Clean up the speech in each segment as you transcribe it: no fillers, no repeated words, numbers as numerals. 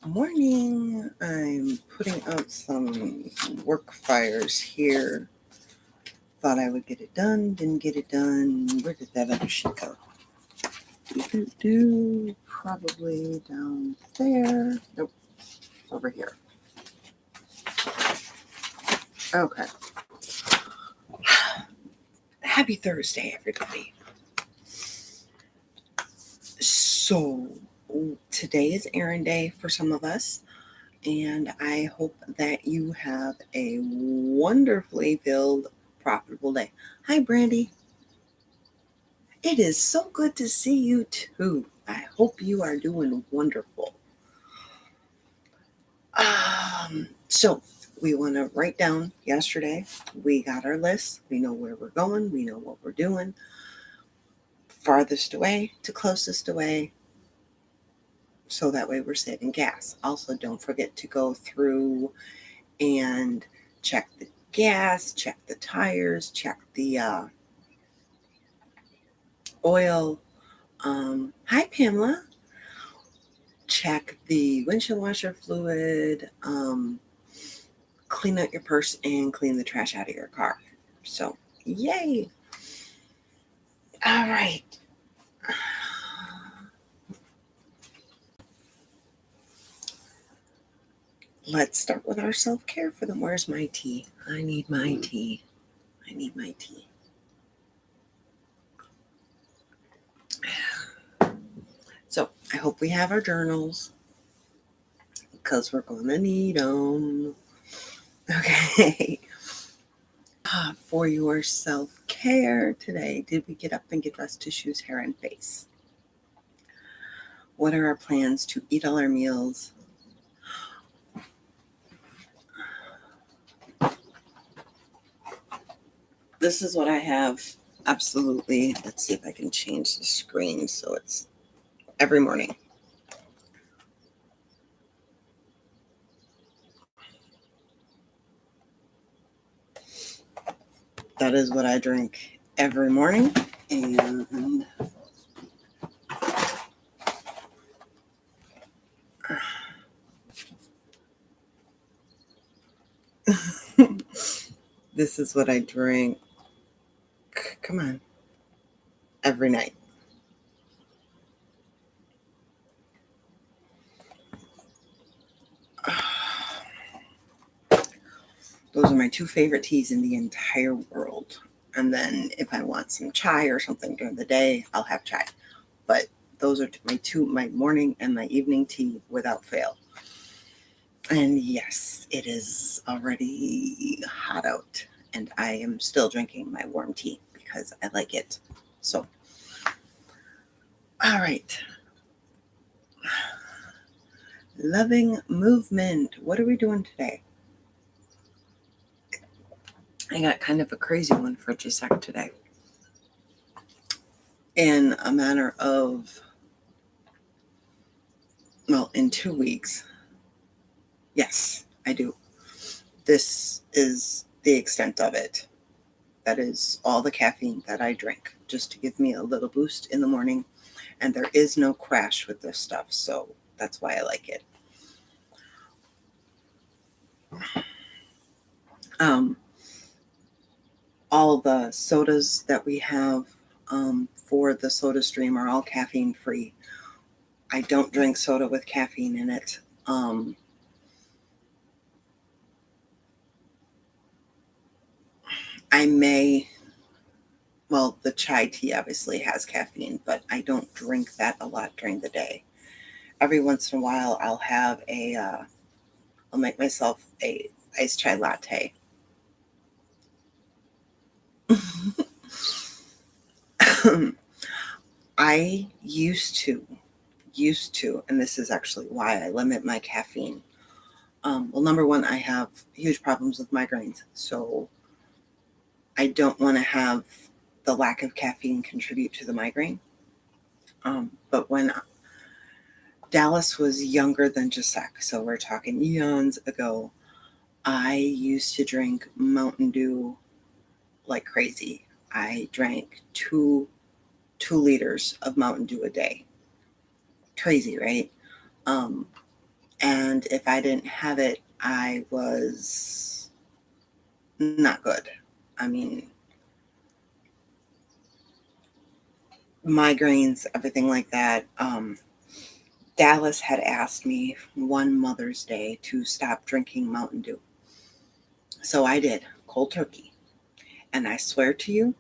Morning. I'm putting out some work fires here. Thought I would get it done, didn't get it done. Where did that other sheet go? Probably down there. Nope, over here. Okay. Happy Thursday, everybody. So, today is errand day for some of us, and I hope that you have a wonderfully filled, profitable day. Hi, Brandy. It is so good to see you too. I hope you are doing wonderful. So we want to write down yesterday. We got our list. We know where we're going. We know what we're doing. Farthest away to closest away. So that way we're saving gas. Also, don't forget to go through and check the gas, check the tires, check the oil. Hi, Pamela. Check the windshield washer fluid, clean out your purse, and clean the trash out of your car. So, yay! All right. Let's start with our self-care for them. Where's my tea? I need my tea. I need my tea. So, I hope we have our journals because we're going to need them. Okay. For your self-care today, did we get up and get dressed, tissues, hair, and face? What are our plans to eat all our meals? This is what I have. Absolutely. Let's see if I can change the screen so it's every morning. That is what I drink every morning. And this is what I drink. Come on. Every night. Those are my two favorite teas in the entire world. And then if I want some chai or something during the day, I'll have chai. But those are my morning and my evening tea without fail. And yes, it is already hot out, and I am still drinking my warm tea because I like it. So, all right. Loving movement. What are we doing today? I got kind of a crazy one for just a sec today. In a matter of, in 2 weeks. Yes, I do. This is the extent of it. That is all the caffeine that I drink, just to give me a little boost in the morning. And there is no crash with this stuff, so that's why I like it. All the sodas that we have for the SodaStream are all caffeine free. I don't drink soda with caffeine in it. The chai tea obviously has caffeine, but I don't drink that a lot during the day. Every once in a while, I'll have I'll make myself a iced chai latte. I used to, and this is actually why I limit my caffeine. Number one, I have huge problems with migraines, so I don't want to have the lack of caffeine contribute to the migraine. But when Dallas was younger than Gisek, so we're talking eons ago, I used to drink Mountain Dew like crazy. I drank 2 liters of Mountain Dew a day. Crazy, right? And if I didn't have it, I was not good. I mean, migraines, everything like that. Dallas had asked me one Mother's Day to stop drinking Mountain Dew. So I did, cold turkey. And I swear to you,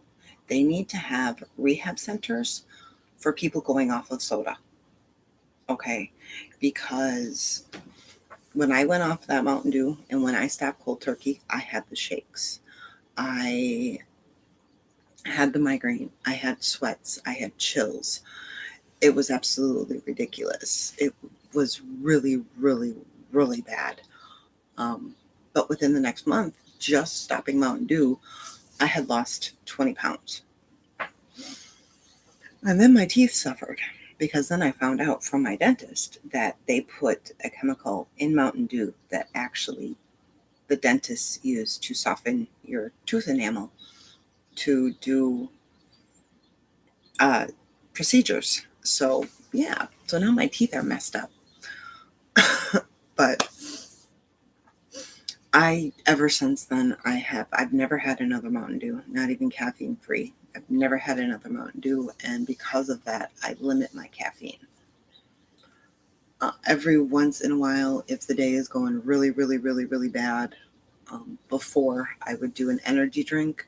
they need to have rehab centers for people going off of soda. Okay? Because when I went off that Mountain Dew and when I stopped cold turkey, I had the shakes. I had the migraine. I had sweats. I had chills. It was absolutely ridiculous. It was really, really, really bad. But within the next month, just stopping Mountain Dew, I had lost 20 pounds. And then my teeth suffered because then I found out from my dentist that they put a chemical in Mountain Dew that actually the dentists use to soften your tooth enamel to do procedures. So, yeah. So now my teeth are messed up. But ever since then, I've never had another Mountain Dew, not even caffeine free. I've never had another Mountain Dew, and because of that, I limit my caffeine. Every once in a while, if the day is going really, really, really, really bad, before I would do an energy drink.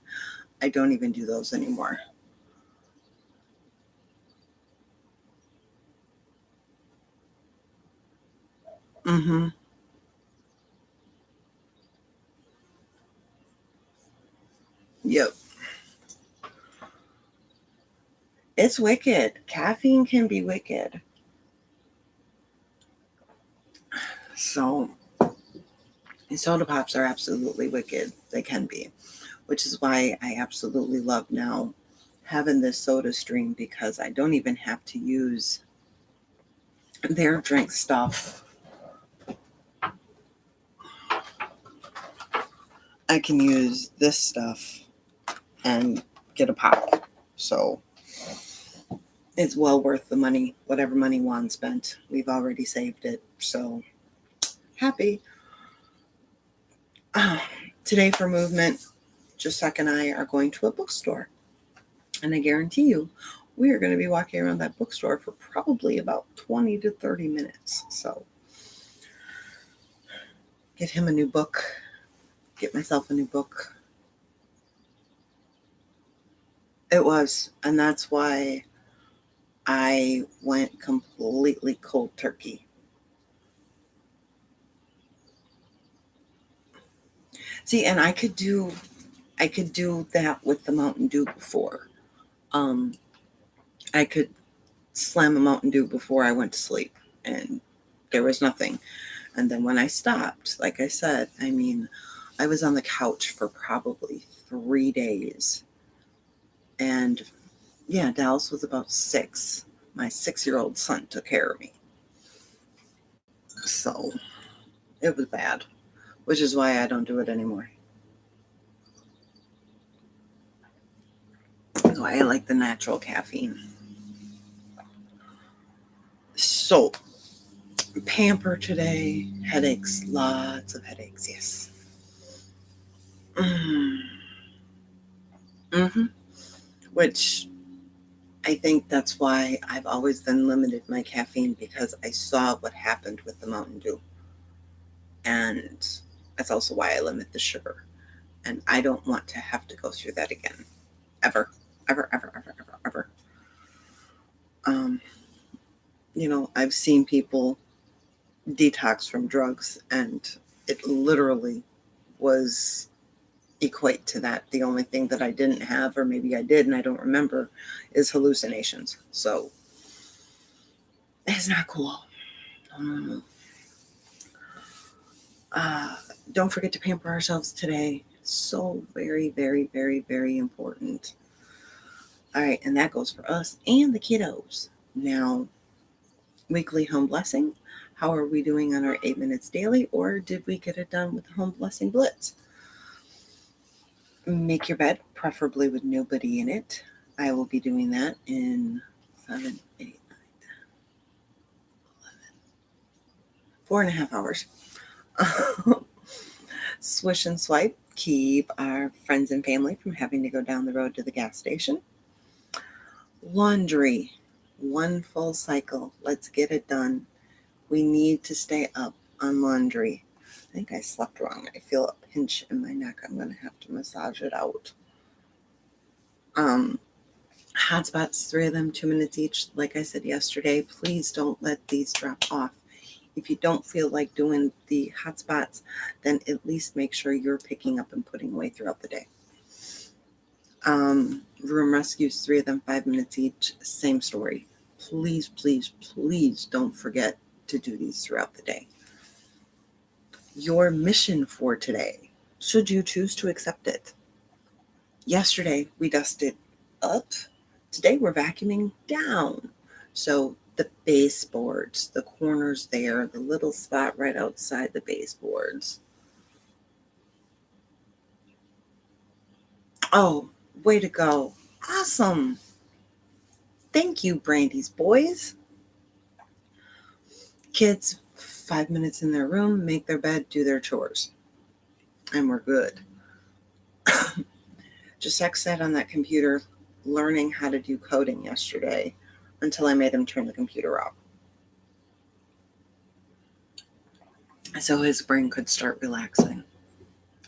I don't even do those anymore. Mm-hmm. Yep. It's wicked. Caffeine can be wicked. So, soda pops are absolutely wicked. They can be, which is why I absolutely love now having this SodaStream because I don't even have to use their drink stuff. I can use this stuff and get a pop. So it's well worth the money, whatever money Juan spent. We've already saved it. So happy. Today for movement, Jacek and I are going to a bookstore. And I guarantee you, we are going to be walking around that bookstore for probably about 20 to 30 minutes. So get him a new book, get myself a new book. It was. And that's why I went completely cold turkey. See, and I could do that with the Mountain Dew before. Um, I could slam a Mountain Dew before I went to sleep, and there was nothing. And then when I stopped, like I said, I mean, I was on the couch for probably 3 days. And yeah, Dallas was about 6. My 6-year-old son took care of me. So it was bad, which is why I don't do it anymore. So I like the natural caffeine. So, Pamper today. Headaches, lots of headaches, yes. Mm-hmm. Which I think that's why I've always then limited my caffeine because I saw what happened with the Mountain Dew. And that's also why I limit the sugar. And I don't want to have to go through that again. Ever. Ever, ever, ever, ever, ever. Um, I've seen people detox from drugs and it literally was equate to that. The only thing that I didn't have, or maybe I did and I don't remember, is hallucinations. So it's not cool. Um, uh, don't forget to pamper ourselves today. So very, very, very, very important. All right, and that goes for us and the kiddos. Now, weekly home blessing. How are we doing on our 8 minutes daily, or did we get it done with the home blessing blitz? Make your bed, preferably with nobody in it. I will be doing that in 7, 8, 9, 10, 11, 4.5 hours. Swish and swipe, keep our friends and family from having to go down the road to the gas station. Laundry, one full cycle. Let's get it done. We need to stay up on laundry. I think I slept wrong. I feel a pinch in my neck. I'm going to have to massage it out. Hot spots, 3 of them, 2 minutes each. Like I said yesterday, please don't let these drop off. If you don't feel like doing the hot spots, then at least make sure you're picking up and putting away throughout the day. Room rescues, 3 of them, 5 minutes each. Same story. Please, please, please don't forget to do these throughout the day. Your mission for today, should you choose to accept it. Yesterday, we dusted up. Today, we're vacuuming down. So the baseboards, the corners there, the little spot right outside the baseboards. Oh, way to go. Awesome. Thank you, Brandy's boys. Kids, 5 minutes in their room, make their bed, do their chores. And we're good. Just sat on that computer learning how to do coding yesterday until I made him turn the computer off. So his brain could start relaxing.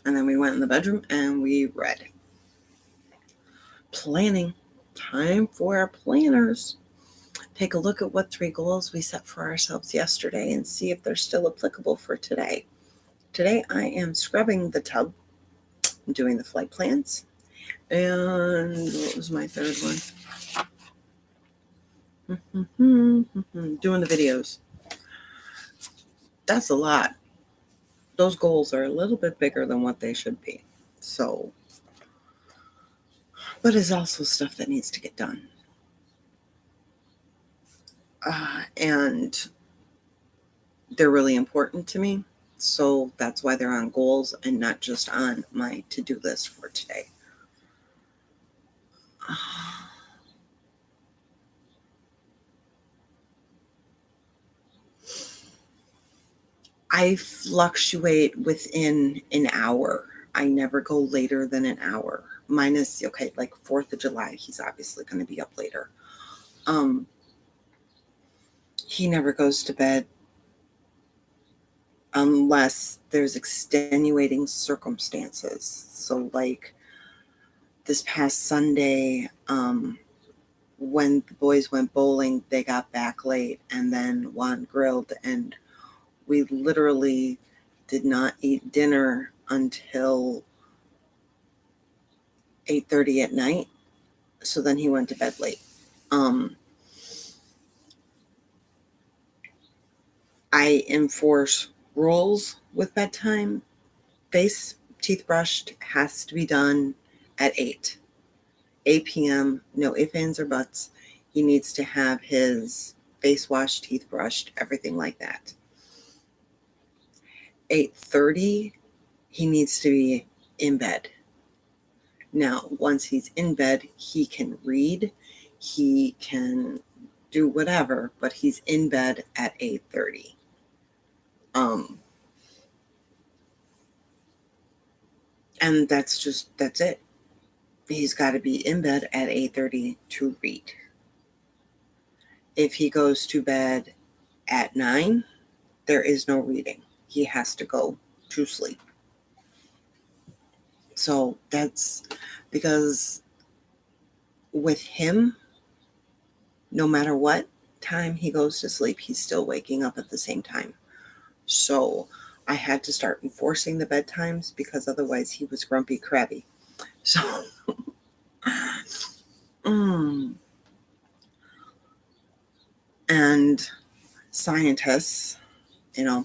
And then we went in the bedroom and we read. Planning. Time for our planners. Take a look at what 3 goals we set for ourselves yesterday and see if they're still applicable for today. Today I am scrubbing the tub. I'm doing the flight plans. And what was my third one? Doing the videos. That's a lot. Those goals are a little bit bigger than what they should be. So, but it's also stuff that needs to get done. And they're really important to me. So that's why they're on goals and not just on my to-do list for today. I fluctuate within an hour. I never go later than an hour. Minus, okay, like 4th of July, he's obviously going to be up later. He never goes to bed unless there's extenuating circumstances. So like this past Sunday, when the boys went bowling, they got back late and then Juan grilled, and we literally did not eat dinner until 8:30 at night. So then he went to bed late. I enforce rules with bedtime. Face, teeth brushed has to be done at 8 p.m. No ifs, ands, or buts. He needs to have his face washed, teeth brushed, everything like that. 8:30, he needs to be in bed. Now, once he's in bed, he can read, he can do whatever, but he's in bed at 8:30. And that's it. He's got to be in bed at 8:30 to read. If he goes to bed at 9, there is no reading. He has to go to sleep. So that's because with him, no matter what time he goes to sleep, he's still waking up at the same time. So I had to start enforcing the bedtimes because otherwise he was grumpy crabby. So and scientists,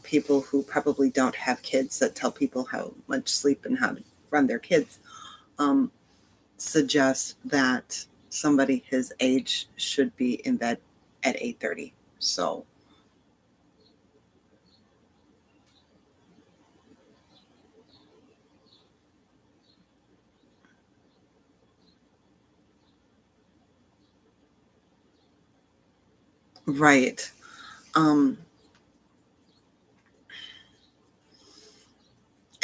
people who probably don't have kids that tell people how much sleep and how to run their kids, suggest that somebody his age should be in bed at 8:30. So right.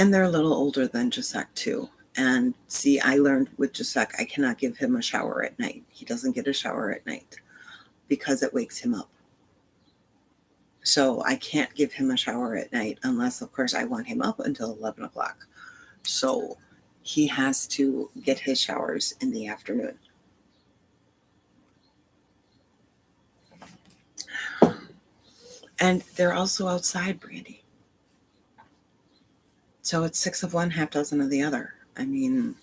And they're a little older than Jasek too. And see, I learned with Jasek, I cannot give him a shower at night. He doesn't get a shower at night because it wakes him up. So I can't give him a shower at night unless, of course, I want him up until 11 o'clock. So he has to get his showers in the afternoon. And they're also outside, Brandy. So it's 6 of one, half dozen of the other. I mean,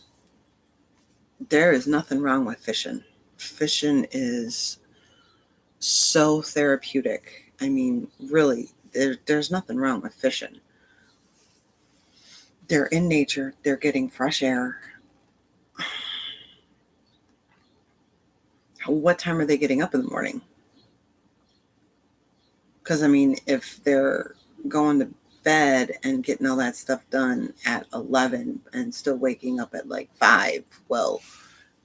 there is nothing wrong with fishing. Fishing is so therapeutic. I mean, really, there's nothing wrong with fishing. They're in nature. They're getting fresh air. What time are they getting up in the morning? Because, I mean, if they're going to bed and getting all that stuff done at 11 and still waking up at like 5, well,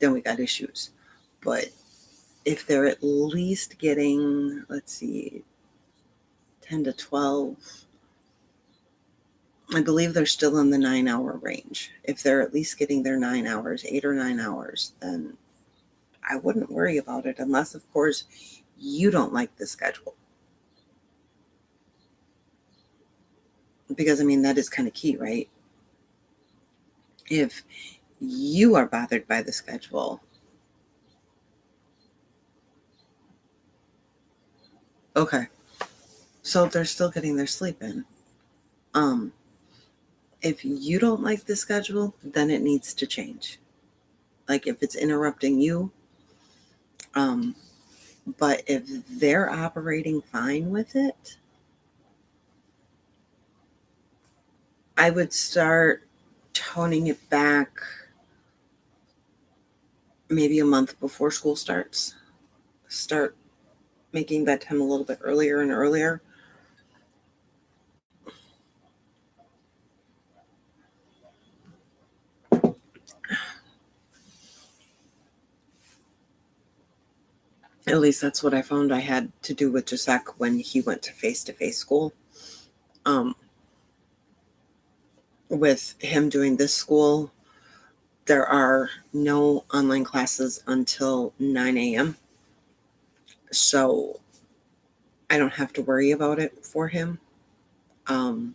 then we got issues. But if they're at least getting, let's see, 10 to 12, I believe they're still in the 9-hour range. If they're at least getting their 9 hours, 8 or 9 hours, then I wouldn't worry about it unless, of course, you don't like the schedule. Because, I mean, that is kind of key, right? If you are bothered by the schedule, okay, so they're still getting their sleep in. If you don't like the schedule, then it needs to change. Like if it's interrupting you, but if they're operating fine with it, I would start toning it back maybe a month before school starts. Start making bedtime a little bit earlier and earlier. At least that's what I found I had to do with Jasek when he went to face-to-face school. With him doing this school, there are no online classes until 9 a.m. So I don't have to worry about it for him. I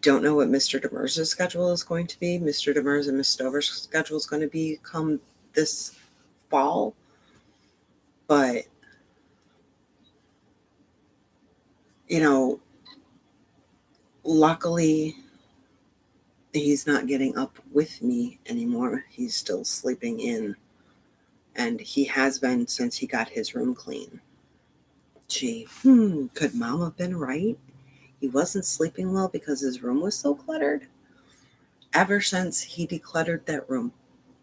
don't know what Mr. Demers' schedule is going to be. Mr. Demers and Miss Stover's schedule is going to be come this fall. But, you know, luckily, he's not getting up with me anymore. He's still sleeping in. And he has been since he got his room clean. Gee, could Mom have been right? He wasn't sleeping well because his room was so cluttered. Ever since he decluttered that room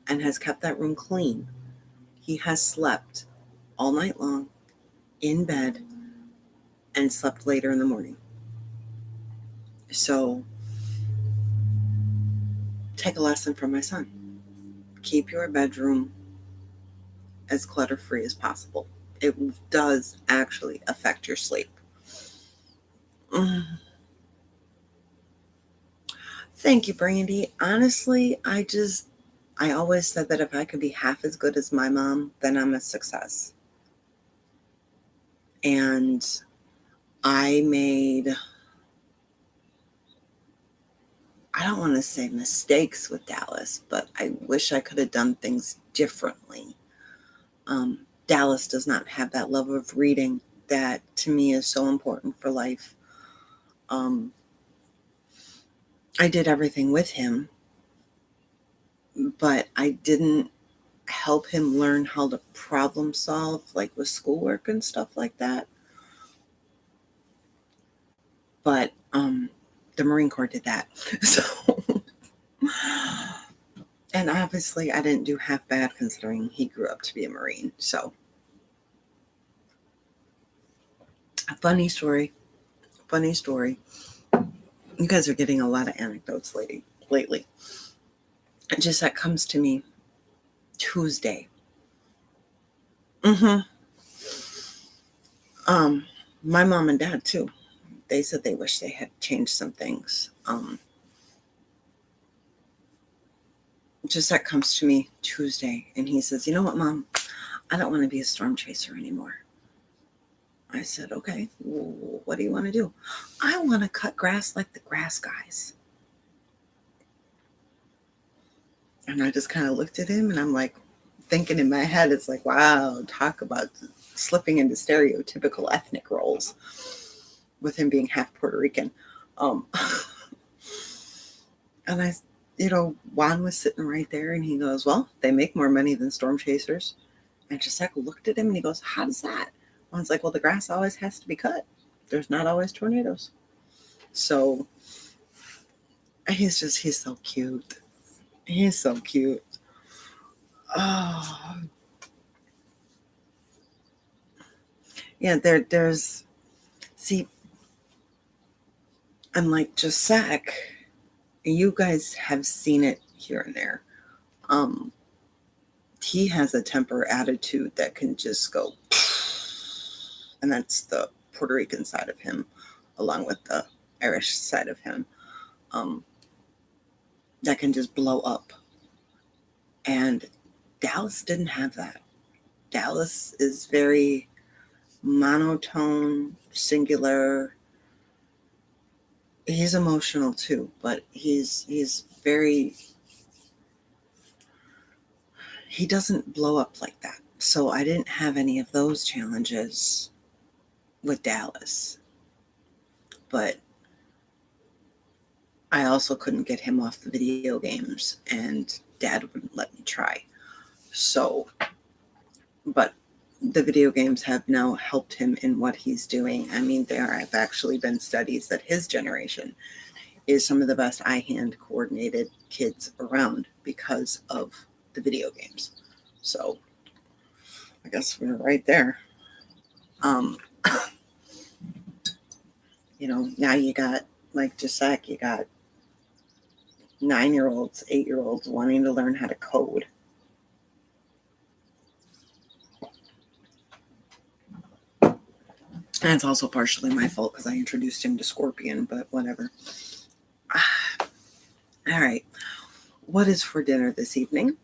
and has kept that room clean, he has slept all night long in bed and slept later in the morning. So take a lesson from my son. Keep your bedroom as clutter-free as possible. It does actually affect your sleep. Thank you, Brandy. Honestly, I always said that if I could be half as good as my mom, then I'm a success. And I don't want to say mistakes with Dallas, but I wish I could have done things differently. Dallas does not have that love of reading that to me is so important for life. I did everything with him, but I didn't help him learn how to problem solve, like with schoolwork and stuff like that. But the Marine Corps did that. So, and obviously I didn't do half bad considering he grew up to be a Marine. So, a funny story. You guys are getting a lot of anecdotes lately. It just that comes to me Tuesday. My mom and dad too. they said they wish they had changed some things. Just that comes to me Tuesday, and he says, "You know what, Mom? I don't want to be a storm chaser anymore." I said, "Okay, what do you want to do?" "I want to cut grass like the grass guys." And I just kind of looked at him, and I'm like, thinking in my head, it's like, wow, talk about slipping into stereotypical ethnic roles with him being half Puerto Rican. Um, and Juan was sitting right there, and he goes, "Well, they make more money than storm chasers." And Giuseppe looked at him, and he goes, "How does that?" Juan's like, "Well, the grass always has to be cut. There's not always tornadoes." So he's so cute. He's so cute. Oh, yeah, see, unlike Giuseppe, you guys have seen it here and there. He has a temper attitude that can just go, and that's the Puerto Rican side of him, along with the Irish side of him, that can just blow up. And Dallas didn't have that. Dallas is very monotone, singular. He's emotional too, but he doesn't blow up like that. So I didn't have any of those challenges with Dallas. But I also couldn't get him off the video games, and Dad wouldn't let me try. So, but the video games have now helped him in what he's doing. I mean, there have actually been studies that his generation is some of the best eye-hand coordinated kids around because of the video games. So I guess we're right there. Now you got, like Giuseppe, you got 9-year-olds, 8-year-olds wanting to learn how to code. And it's also partially my fault because I introduced him to Scorpion, but whatever. All right. What is for dinner this evening?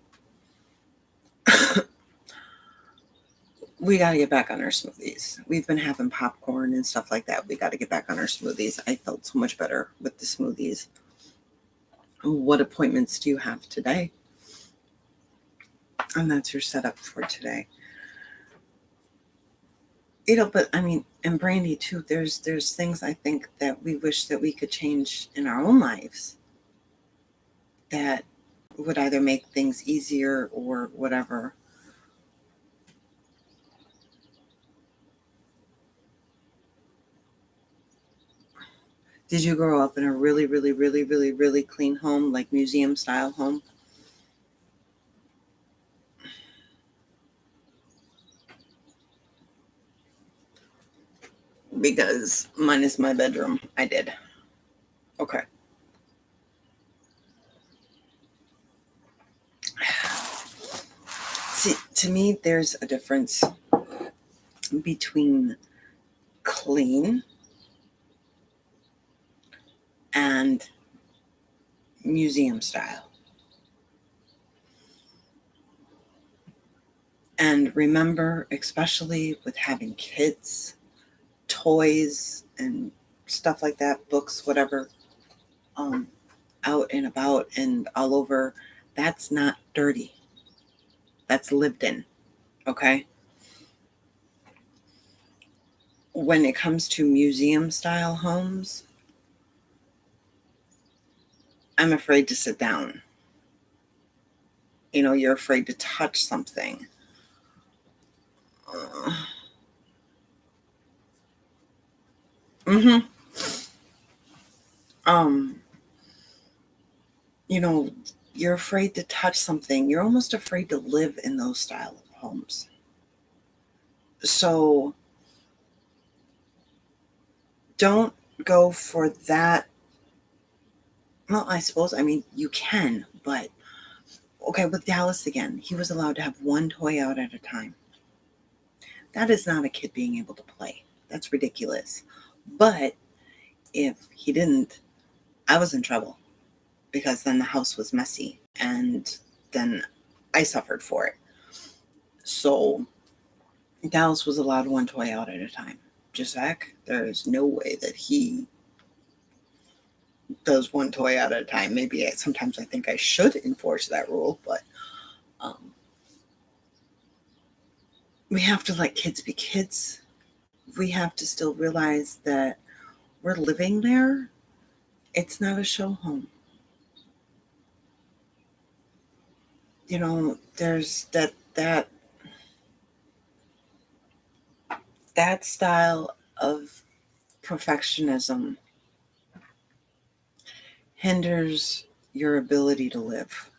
We got to get back on our smoothies. We've been having popcorn and stuff like that. We got to get back on our smoothies. I felt so much better with the smoothies. What appointments do you have today? And that's your setup for today. But I mean, and Brandy too, there's things I think that we wish that we could change in our own lives that would either make things easier or whatever. Did you grow up in a really, really, really, really, really clean home, like museum style home? Because mine is my bedroom. I did. Okay. See, to me, there's a difference between clean and museum style. And remember, especially with having kids, toys and stuff like that, books, whatever, out and about and all over, that's not dirty. That's lived in. Okay? When it comes to museum style homes, I'm afraid to sit down. You're afraid to touch something. Mm-hmm. You're afraid to touch something. You're almost afraid to live in those style of homes. So don't go for that. Well, I suppose, you can, but okay, with Dallas again, he was allowed to have one toy out at a time. That is not a kid being able to play. That's ridiculous. But if he didn't, I was in trouble, because then the house was messy and then I suffered for it. So Dallas was allowed one toy out at a time. Just Zach, there is no way that he does one toy out at a time. Maybe sometimes I think I should enforce that rule, but we have to let kids be kids. We have to still realize that we're living there. It's not a show home. You know, there's that style of perfectionism hinders your ability to live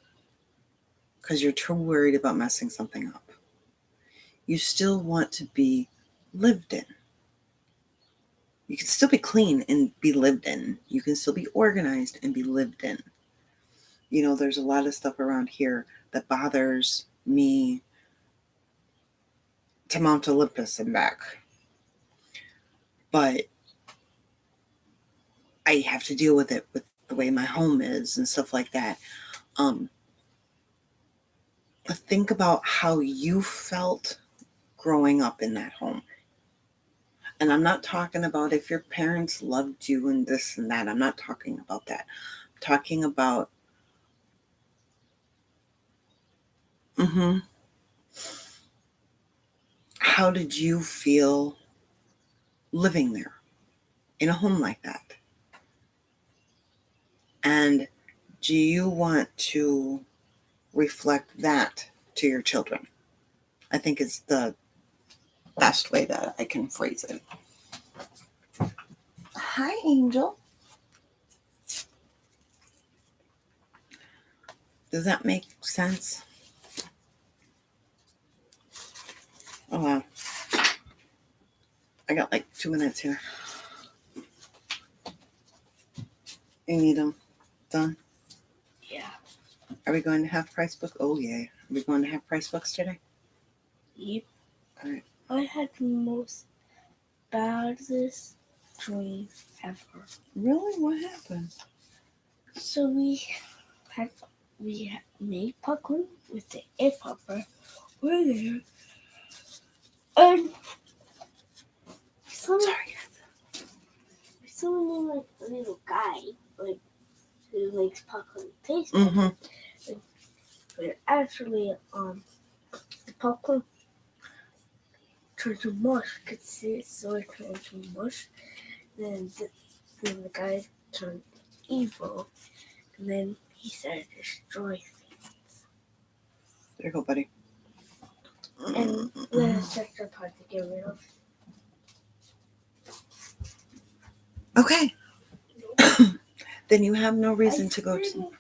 because you're too worried about messing something up. You still want to be lived in. You can still be clean and be lived in. You can still be organized and be lived in. You know, there's a lot of stuff around here that bothers me to Mount Olympus and back. But I have to deal with it with the way my home is and stuff like that. Think about how you felt growing up in that home. And I'm not talking about if your parents loved you and this and that. I'm not talking about that. I'm talking about how did you feel living there in a home like that? And do you want to reflect that to your children? I think it's the best way that I can phrase it. Hi, Angel. Does that make sense? Oh, wow. I got like 2 minutes here. You need them done? Yeah. Are we going to have price book? Oh, yeah. Are we going to have price books today? Yep. All right. I had the most baddest dream ever. Really? What happened? So we made popcorn with the egg popper. We're there. And someone like a little guy, like who makes popcorn taste better. But actually, the popcorn turned to mush. You could see it, so it turned to mush. Then the guy turned evil, and then he started to destroy things. There you go, buddy. And then it's just hard to get rid of. Okay. Then you have no reason to go to...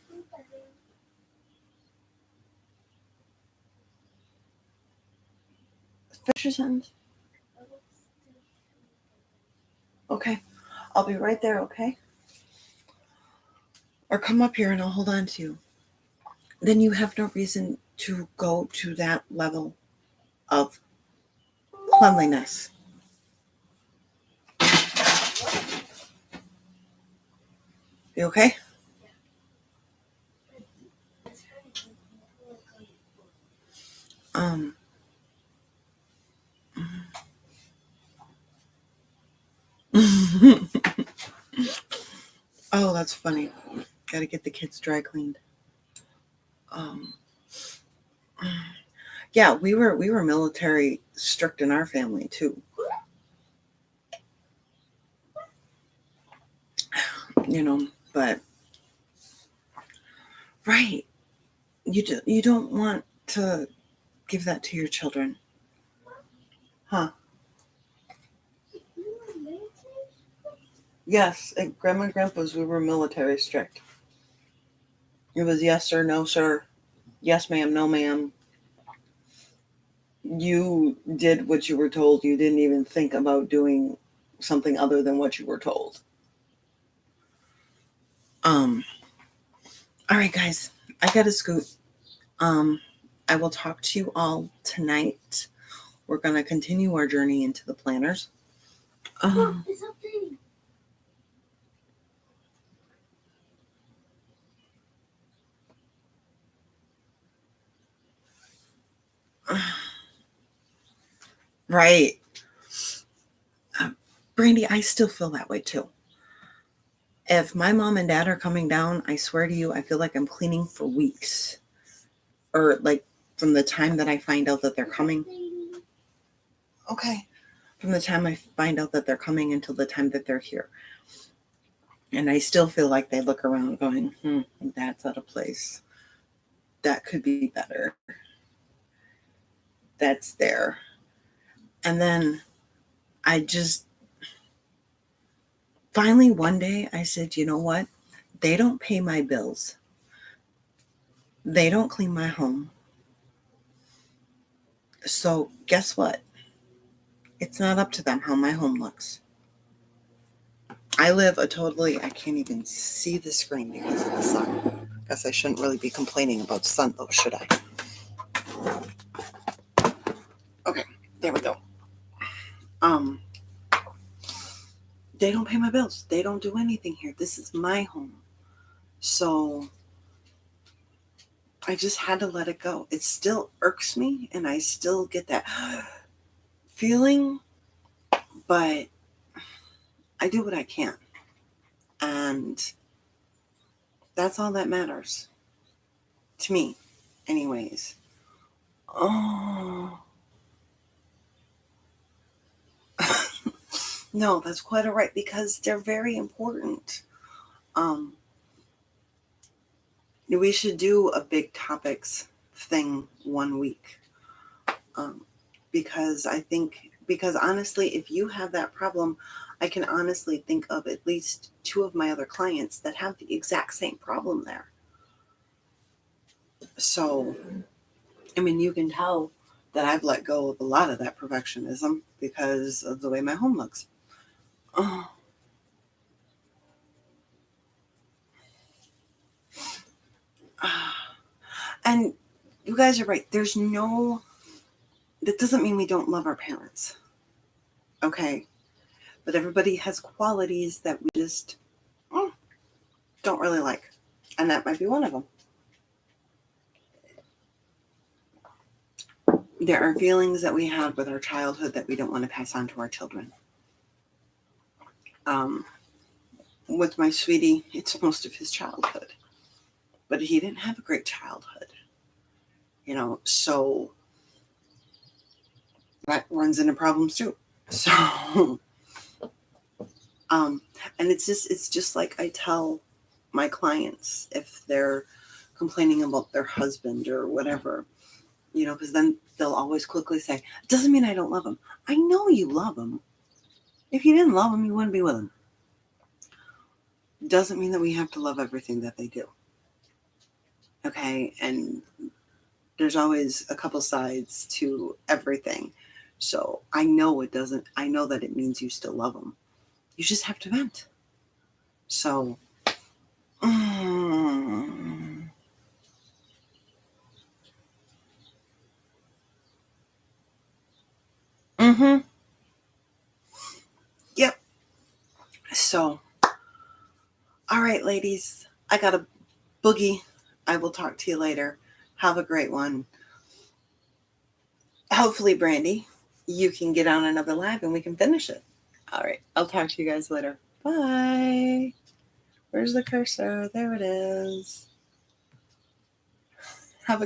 Finish your sentence. Okay. I'll be right there, okay? Or come up here and I'll hold on to you. Then you have no reason to go to that level of cleanliness. You okay? Oh, that's funny. Got to get the kids dry cleaned. Yeah, we were military strict in our family too. You know, but right, you don't want to give that to your children, huh? Yes, at Grandma and Grandpa's we were military strict. It was yes sir, no sir, yes ma'am, no ma'am. You did what you were told. You didn't even think about doing something other than what you were told. All right, guys, I gotta scoot. I will talk to you all tonight. We're gonna continue our journey into the planners. It's updating. Right. Brandy, I still feel that way too. If my mom and dad are coming down, I swear to you, I feel like I'm cleaning for weeks. Or like from the time that I find out that they're coming. Okay. From the time I find out that they're coming until the time that they're here. And I still feel like they look around going, that's out of place. That could be better. That's there. And then I just finally one day I said, you know what? They don't pay my bills. They don't clean my home. So guess what? It's not up to them how my home looks. I live a totally, I can't even see the screen because of the sun. Guess I shouldn't really be complaining about sun though, should I? Okay, there we go. They don't pay my bills. They don't do anything here. This is my home. So I just had to let it go. It still irks me and I still get that feeling, but I do what I can. And that's all that matters. To me, anyways. Oh. No, that's quite all right because they're very important. We should do a big topics thing one week. Because honestly, if you have that problem, I can honestly think of at least 2 of my other clients that have the exact same problem there. So, I mean, you can tell that I've let go of a lot of that perfectionism because of the way my home looks. Oh. And you guys are right. That doesn't mean we don't love our parents. Okay. But everybody has qualities that we just don't really like. And that might be one of them. There are feelings that we had with our childhood that we don't want to pass on to our children. With my sweetie, it's most of his childhood. But he didn't have a great childhood. So that runs into problems too. So, and it's just like I tell my clients if they're complaining about their husband or whatever, because then they'll always quickly say, it doesn't mean I don't love him. I know you love him. If you didn't love him, you wouldn't be with him. Doesn't mean that we have to love everything that they do. Okay, and there's always a couple sides to everything. So I know that it means you still love them. You just have to vent. So, Yep. So, all right, ladies, I got a boogie. I will talk to you later. Have a great one. Hopefully, Brandy, you can get on another live and we can finish it. All right. I'll talk to you guys later. Bye. Where's the cursor? There it is. Have a